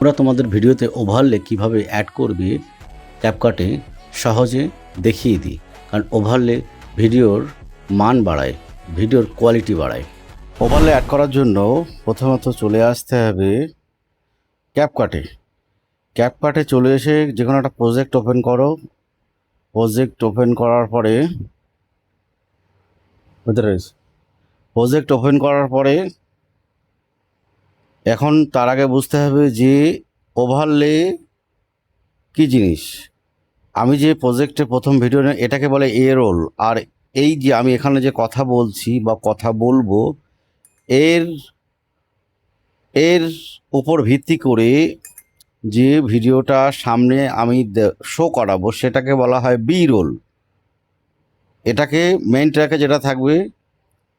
আমরা তোমাদের ভিডিওতে ওভারলে কিভাবে অ্যাড করবে ক্যাপকাটে সহজে দেখিয়ে দিই। কারণ ওভারলে ভিডিওর মান বাড়ায়, ভিডিওর কোয়ালিটি বাড়ায়। ওভারলে অ্যাড করার জন্য প্রথমত চলে আসতে হবে ক্যাপকাটে চলে এসে যে কোনো একটা প্রজেক্ট ওপেন করো। প্রজেক্ট ওপেন করার পরে এখন তার আগে বুঝতে হবে যে ওভারলে কী জিনিস। আমি যে প্রজেক্টে প্রথম ভিডিও এটাকে বলে এ রোল। আর এই যে আমি এখানে যে কথা বলছি বা কথা বলবো, এর এর উপর ভিত্তি করে যে ভিডিওটা সামনে আমি শো করাবো সেটাকে বলা হয় বি রোল। এটাকে মেইন ট্র্যাকে যেটা থাকবে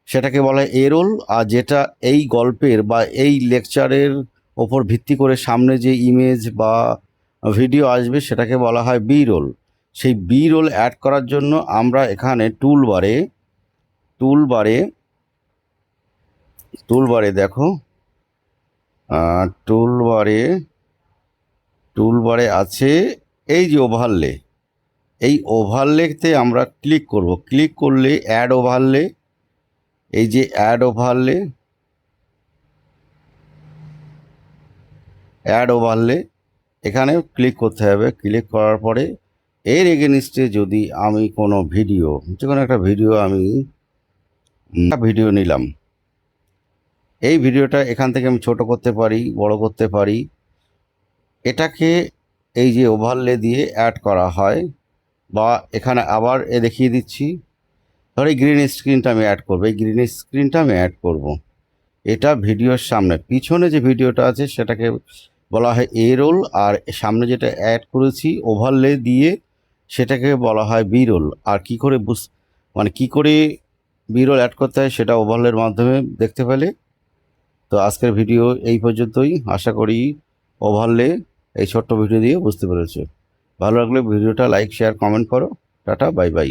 সেটাকে বলা হয় এ রোল। আর যেটা এই গল্পের বা এই লেকচারের ওপর ভিত্তি করে সামনে যে ইমেজ বা ভিডিও আসবে সেটাকে বলা হয় বি রোল। সেই বি রোল অ্যাড করার জন্য আমরা এখানে টুলবারে দেখো, টুলবারে আছে এই যে ওভারলে। এই ওভারলেতে আমরা ক্লিক করব। ক্লিক করলে অ্যাড ওভারলে, এই যে অ্যাড ওভারলে এখানে ক্লিক করতে হবে। ক্লিক করার পরে এর এগেনস্টে যদি আমি কোনো ভিডিও, যে কোনো একটা ভিডিও নিলাম, এই ভিডিওটা এখান থেকে আমি ছোট করতে পারি, বড় করতে পারি। এটাকে এই যে ওভারলে দিয়ে অ্যাড করা হয়। বা এখানে আবার দেখিয়ে দিচ্ছি, ধর এই গ্রিন স্ক্রিনটা আমি অ্যাড করব। এটা ভিডিওর সামনে, পিছনে যে ভিডিওটা আছে সেটাকে বলা হয় এ রোল। আর সামনে যেটা অ্যাড করেছি ওভারলে দিয়ে সেটাকে বলা হয় বি রোল। আর কী করে বি রোল অ্যাড করতে হয় সেটা ওভারলের মাধ্যমে দেখতে পেলে। তো আজকের ভিডিও এই পর্যন্তই। আশা করি ওভারলে এই ছোট্ট ভিডিও দিয়ে বুঝতে পেরেছো। ভালো লাগলে ভিডিওটা লাইক, শেয়ার, কমেন্ট করো। Tata, bye bye.